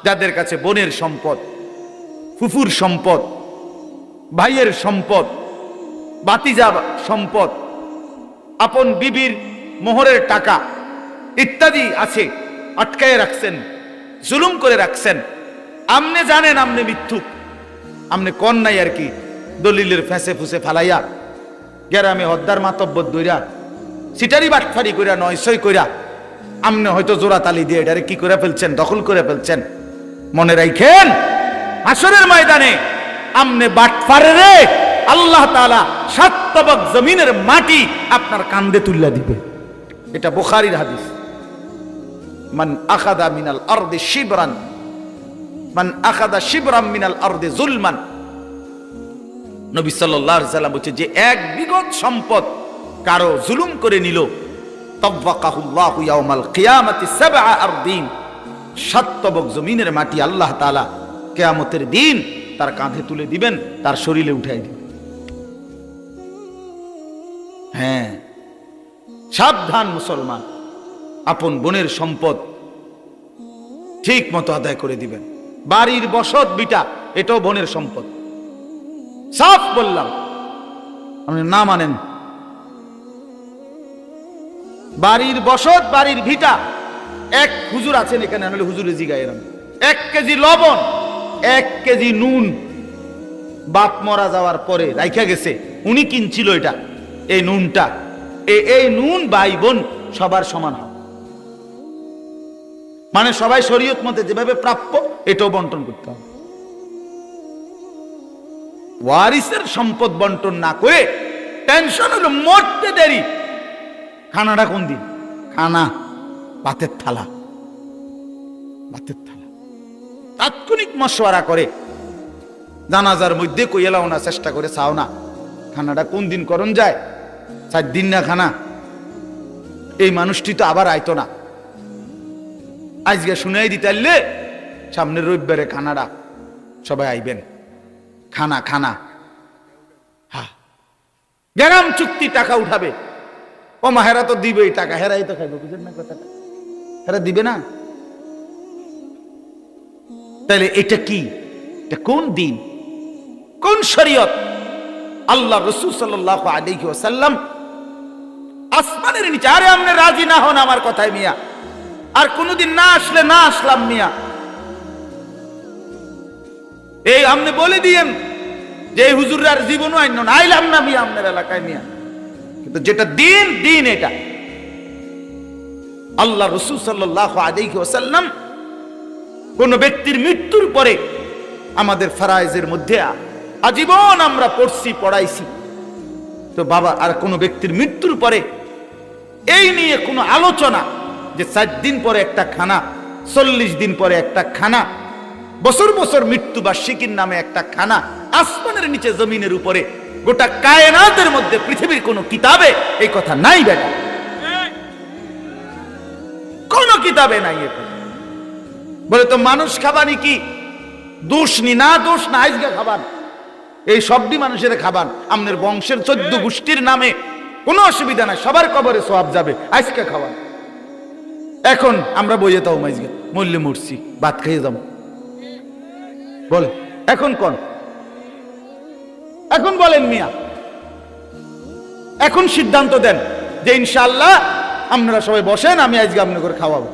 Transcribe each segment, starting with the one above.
যাদের কাছে বোনের সম্পদ, ফুফুর সম্পদ, ভাইয়ের সম্পদ, বাতিজা সম্পদ, আপন বিবির মোহরের টাকা ইত্যাদি আছে, আটকায় রাখছেন, জুলুম করে রাখছেন। আমনে জানেন আমনে মিথ্যুক, আমনে কন নাই আর কি, দলিলের ফেঁসে ফুসে ফালাইয়া গ্রামে হদ্দার মাতব্বর দইরা সিটারি বাটফারি কইরা নয়সই কইরা আমনে হয়তো জোড়া তালি দিয়ে এটারে কি করে ফেলছেন, দখল করে ফেলছেন। মনে রাখেন হাসরের ময়দানে আমনে বাটফারে রে আল্লাহ তাআলা 7 তবক জমিনের মাটি আপনার কান্দে তুল্লা দিবে। এটা বুখারীর হাদিস। মান আখাযা মিনাল আরদি শিবরান, মান আখাযা শিবরান মিনাল আরদি যুলমান, নবী সাল্লাল্লাহু আলাইহি সাল্লাম বলেছে যে এক বিগত সম্পদ কারো জুলুম করে নিল, তাওয়াক্কাহুল্লাহু ইয়াউমাল কিয়ামাতি 7 আরদিন, 7 তবক জমিনের মাটি আল্লাহ তাআলা কিয়ামতের দিন তার কাঁধে তুলে দিবেন, তার শরীরে উঠাই দিবেন। হ্যাঁ, সাবধান মুসলমান, আপন বোনের সম্পদ ঠিক মতো আদায় করে দিবেন। বাড়ির বসত বিটা এটাও বোনের সম্পদ, সাফ বললাম। আপনি না মানেন, বাড়ির বসত বাড়ির ভিটা, এক হুজুর আছেন এখানে, আনলে হুজুরে জিগায় এরম 1 কেজি লবণ 1 কেজি নুন বাপ মরা যাওয়ার পরে রাইখা গেছে, উনি কিনছিল এটা, এই নুনটা, এই নুন ভাই বোন সবার সমান হয়, মানে সবাই শরীয়ত মতে যেভাবে প্রাপ্য এটাও বন্টন করতে হবে। ওয়ারিসের সম্পদ বন্টন না করে টেনশন হলো মরতে দেরি। খানাটা কোন দিন? খানা ভাতের থালা, ভাতের থালা তাৎক্ষণিক মশওয়ারা করে জানাজার মধ্যে কইলাও না, চেষ্টা করে চাও না খানাটা কোন দিন করণ যায়, 4 দিন না খানা, এই মানুষটি তো আবার আইতো না, আজকে শুনাই দিতে আইলে সামনের রবিবারে খানাটা সবাই আইবেন, খানা খানা। হ্যাঁ, গ্রাম চুক্তি টাকা উঠাবে, ও মা হেরা তো দিবে এই টাকা, হেরাই তো খাইবে, বুঝেন না কথাটা, হেরা দিবে না। তাহলে এটা কি? এটা কোন দিন, কোন শরীয়ত? আল্লাহ রাসূল সাল্লাল্লাহু আলাইহি ওয়াসাল্লাম আসমানের নিচে, আরে আপনি রাজি না হন আমার কথায় মিয়া, আর কোনদিন না আসলে না আসলাম মিয়া, এই আপনি বলে দিয়েন যে হুজুরার জীবনও আইন না, আইলাম না মিয়া আপনার এলাকায় মিয়া, কিন্তু যেটা দিন দিন এটা। আল্লাহ রাসূল সাল্লাল্লাহু আলাইহি ওয়াসাল্লাম কোন ব্যক্তির মৃত্যুর পরে, আমাদের ফরায়েজের মধ্যে আজীবন আমরা পড়ছি পড়াইছি, তো বাবা আর কোন ব্যক্তির মৃত্যুর পরে এই নিয়ে কোনো আলোচনা যে 4 দিন পরে একটা খানা, 40 দিন পরে একটা খানা, বছর বছর মৃত্যু বার্ষিকীর নামে একটা খানা, আসমানের নিচে জমিনের উপরে গোটা কায়নাতের মধ্যে পৃথিবীর কোন কিতাবে এই কথা নাই বেটা, কোন কিতাবে নাই। বলে তো মানুষ খাবানি কি দোষ নি, না দোষ না, আজকে খাবার এই সবটি মানুষের খাবার, আমাদের বংশের 14 গোষ্ঠীর নামে কোনো অসুবিধা নাই, সবার কবরে সওয়াব যাবে, আজকে খাবার। এখন আমরা বইয়ে তাও মাইজকে মরলে মরছি, ভাত খেয়ে যাবো বলে, এখন কোন, এখন বলেন মিয়া, এখন সিদ্ধান্ত দেন যে ইনশাআল্লাহ আপনারা সবাই বসেন, আমি আজকে আপনার করে খাওয়াবো।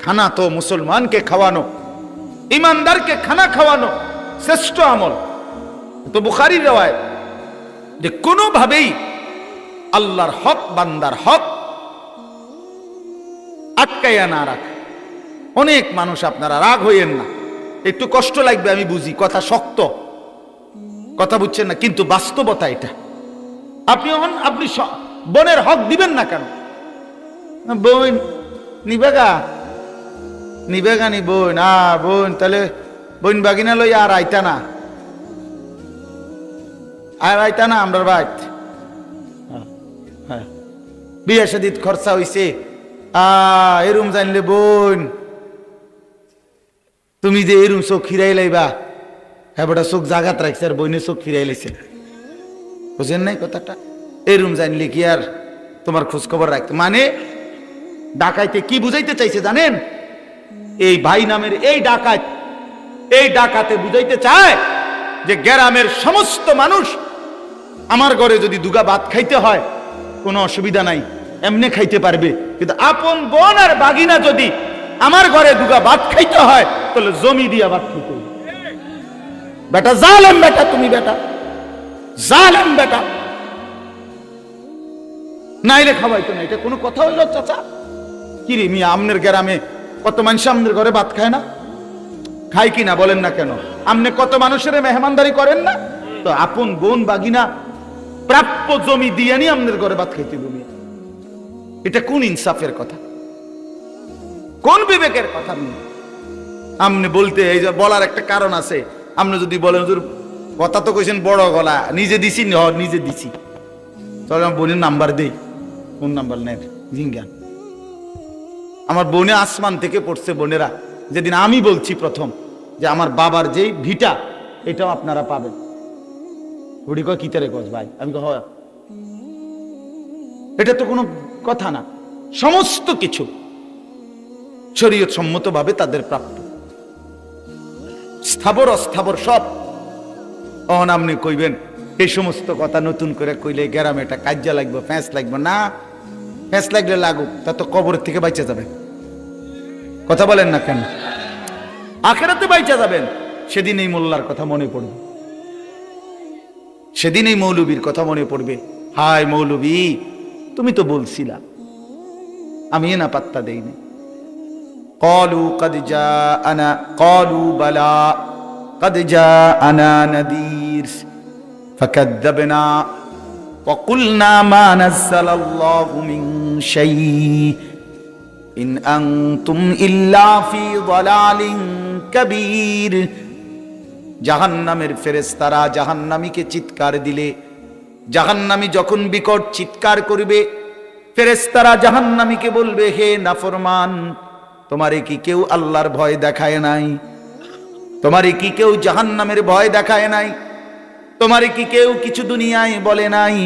খানা তো মুসলমানকে খাওয়ানো, ইমানদারকে খানা খাওয়ানো শ্রেষ্ঠ আমল। তো বুখারীর রওয়ায়াত যে কোনোভাবেই আল্লাহর হক, বান্দার হক আটকাইয়া না রাখ। অনেক মানুষ, আপনারা রাগ হইয়েন না, একটু কষ্ট লাগবে আমি বুঝি, কথা শক্ত, কথা বুঝছেন না, কিন্তু বাস্তবতা এটা। আপনি বোনের হক দিবেন না কেন? বোন নিবেগা নিবেগা নি বোন, বোন তাহলে বোন বাগিনা লই আর আইতা না, আর আইতা না আমরার বাইত। হ্যাঁ, বিয়ে শাদীত খরচা হইছে, এরুম জানলে বোন তুমি যে এরুম চোখ ফিরাই লাইবা, হ্যাঁ বেটা চোখ জাগাত রাখছে আর বইনে চোখ ফিরাই লাইছে, বুঝেন নাই কথাটা? এরুম জানলে কি আর তোমার খোঁজ খবর রাখতে, মানে ডাকাইতে কি বুঝাইতে চাইছে জানেন? এই ভাই নামের এই ডাকাতে বুঝাইতে চায় যে গ্রামের সমস্ত মানুষ আমার ঘরে যদি দুগা ভাত খাইতে হয় কোনো অসুবিধা নাই, এমনি খাইতে পারবে, কিন্তু আপন বোন আর বাগিনা যদি আমার ঘরে দুগা ভাত খাইতে হয় তাহলে জমি দিয়া ভাত খাইতে হবে। বেটা জালেম, বেটা তুমি বেটা জালেম, বেটা নাইলে খাওয়াইতো না। এটা কোনো কথা হইল চাচা? কি রে মিয়া, আমনের গ্রামে কত মানুষ আমনের ঘরে ভাত খায় না? খায় কি না বলেন না কেন? আমনে কত মানুষের মেহমানদারি করেন না? তো আপন বোন বাগিনা প্রাপ্য জমি দিয়ে নি আমনের ঘরে ভাত খাইতে তুমি, এটা কোন ইনসাফের কথা, কোন বিবেকের কথা? আমনে বলতে এই যে বলার একটা কারণ আছে। আপনি যদি বলেন হুজুর কথা তো কইছেন বড় গলা, নিজে দিছি, নিজে দিছি, তাহলে আমার বোনের নাম্বার দেই। কোন নাম্বার নেন জিঙ্গান? আমার বোনে আসমান থেকে পড়ছে। বোনেরা, যেদিন আমি বলছি প্রথম যে আমার বাবার যেই ভিটা এটাও আপনারা পাবেন, ওটি কয় কিতারে কস ভাই? আমি কই হয়, এটা তো কোনো কথা না। সমস্ত কিছু শরীয়ত সম্মতভাবে তাদের প্রাপ্য, স্থাবর অস্থাবর সব। অহন আপনি কইবেন এই সমস্ত কথা নতুন করে কইলে গ্রামে এটা কাজ্যা লাগবে, ফ্যাঁস লাগবে না। ফ্যাঁস লাগলে লাগুক, তা তো কবরের থেকে বাইচা যাবে। কথা বলেন না কেন? আখেরাতে বাইচা যাবেন। সেদিন এই মোল্লার কথা মনে পড়বে, সেদিন এই মৌলবীর কথা মনে পড়বে। হায় মৌলবী, তুমি তো বলছিলা, আমি না পাত্তা দেইনি। قالوا قد جاءنا قالوا بلى قد جاءنا نذير فكذبنا وقلنا ما نزل الله من شيء إن أنتم إلا في ضلال كبير। জাহান্নামের ফেরেশতারা জাহান্নামীকে চিৎকার দিলে, জাহান্নামী যখন বিকট চিৎকার করবে, ফেরেশতারা জাহান্নামীকে বলবে, হে নাফরমান, তোমারে কি কেউ আল্লাহর ভয় দেখায় নাই? তোমারে কি কেউ জাহান্নামের ভয় দেখায় নাই? তোমারে কি কেউ কিছু দুনিয়ায় বলে নাই?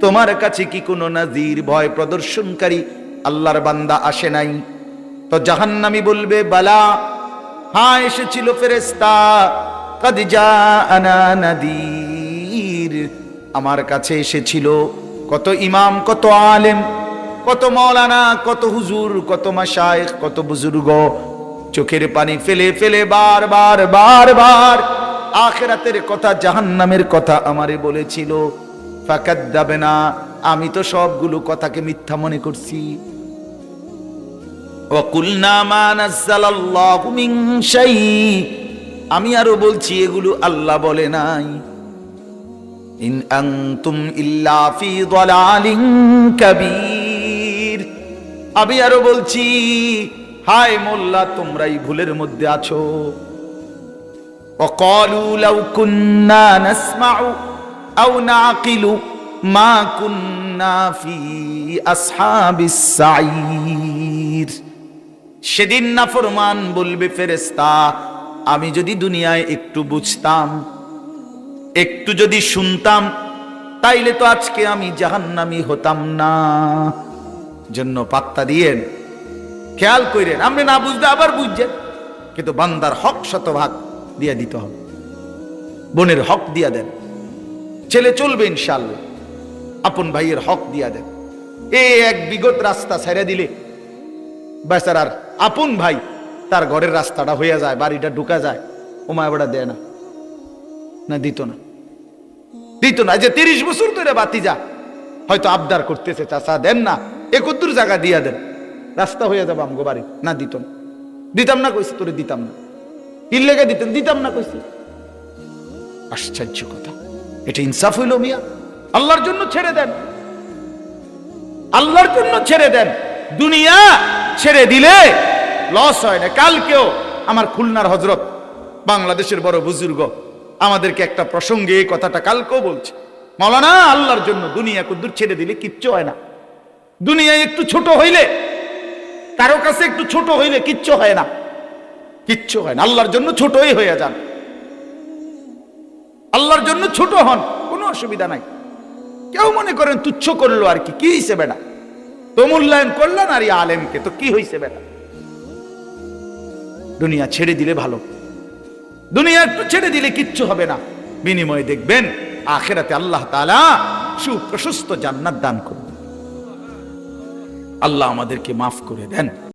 তোমার কাছে কি কোনো নাজির, ভয় প্রদর্শনকারী আল্লাহর বান্দা আসে নাই? তো জাহান্নামী বলবে, বালা, হ্যাঁ এসেছিল ফেরেশতা, কদ জাআনা নাদির, আমার কাছে এসেছিল। কত ইমাম, কত আলেম, কত মাওলানা, কত হুজুর, কত মাশায়েখ, কত বুজুর্গ চোখের পানি ফেলে ফেলে বারবার বারবার আখিরাতের কথা, জাহান্নামের কথা আমারে বলেছিল। ফাকাদ্দাবনা, আমি তো সবগুলো কথাকে মিথ্যা মনে করছি। ওয়া কুলনা মা নাযালাল্লাহু মিন শাই, আমি আরো বলছি এগুলো আল্লাহ বলে নাই। ইন আনতুম ইল্লা ফি দালালিন কাবীর, আমি আরো বলছি, হায় মোল্লা, তোমরাই ভুলের মধ্যে আছো। ওয়াকালু লাউ কুন্না নাসমাউ আও নাকিলু মা কুন্না ফি আসহাবিস সাঈর। সেদিন নাফরমান বলবে ফেরেশতা, আমি যদি দুনিয়ায় একটু বুঝতাম, একটু যদি শুনতাম, তাইলে তো আজকে আমি জাহান্নামী হতাম না। জন্য পাত্তা দিয়েন, খেয়াল করেন, আপনি না বুঝতে আবার বুঝছেন, কিন্তু বান্দার হক শতভাগ দিয়ে দিতে হবে। বোনের হক দিয়া দেন, ছেলে চলবে ইনশাআল্লাহ, আপন ভাইয়ের হক দিয়া দেন। এক বিগত রাস্তা ছেড়ে দিলে বেচারার আপন ভাই তার ঘরের রাস্তাটা হয়ে যায়, বাড়িটা ঢুকা যায়, ওমায় বড়া দেয় না, না দিত না, দিত না। যে 30 বছর ধরে বাতিজা হয়তো আবদার করতেছে, চাচা দেন না, 71 জায়গা দিয়া দেন, রাস্তা হয়ে যাবে আমগো বাড়ি, না দিত না। দিতাম না কইছি, তোরে দিতাম না। কি লেগে দিতেন? দিতাম না কইছি। আশ্চর্য কথা, এটা ইনসাফ হইল মিয়া? আল্লাহর জন্য ছেড়ে দেন, আল্লাহর জন্য ছেড়ে দেন। দুনিয়া ছেড়ে দিলে লস হয় না। কালকেও আমার খুলনার হযরত, বাংলাদেশের বড় বুজুর্গ, আমাদেরকে একটা প্রসঙ্গে এই কথাটা কালকেও বলছে, মাওলানা, আল্লাহর জন্য দুনিয়া কুদ্দুর ছেড়ে দিলে কিচ্ছু হয় না। দুনিয়ায় একটু ছোট হইলে, কারো কাছে একটু ছোট হইলে কিচ্ছু হয় না, কিচ্ছু হয় না। আল্লাহর জন্য ছোটই হয়ে যান, আল্লাহর জন্য ছোট হন, কোনো অসুবিধা নাই। কেউ মনে করেন তুচ্ছ করলো আর কি হইছে বেটা, তো মূল্যায়ন করলেন আর আলেমকে, তো কি হইছে বেটা? দুনিয়া ছেড়ে দিলে ভালো, দুনিয়া একটু ছেড়ে দিলে কিচ্ছু হবে না, বিনিময়ে দেখবেন আখিরাতে আল্লাহ তাআলা সুপ্রশস্ত জান্নাত দান করবেন। আল্লাহ আমাদেরকে মাফ করে দেন।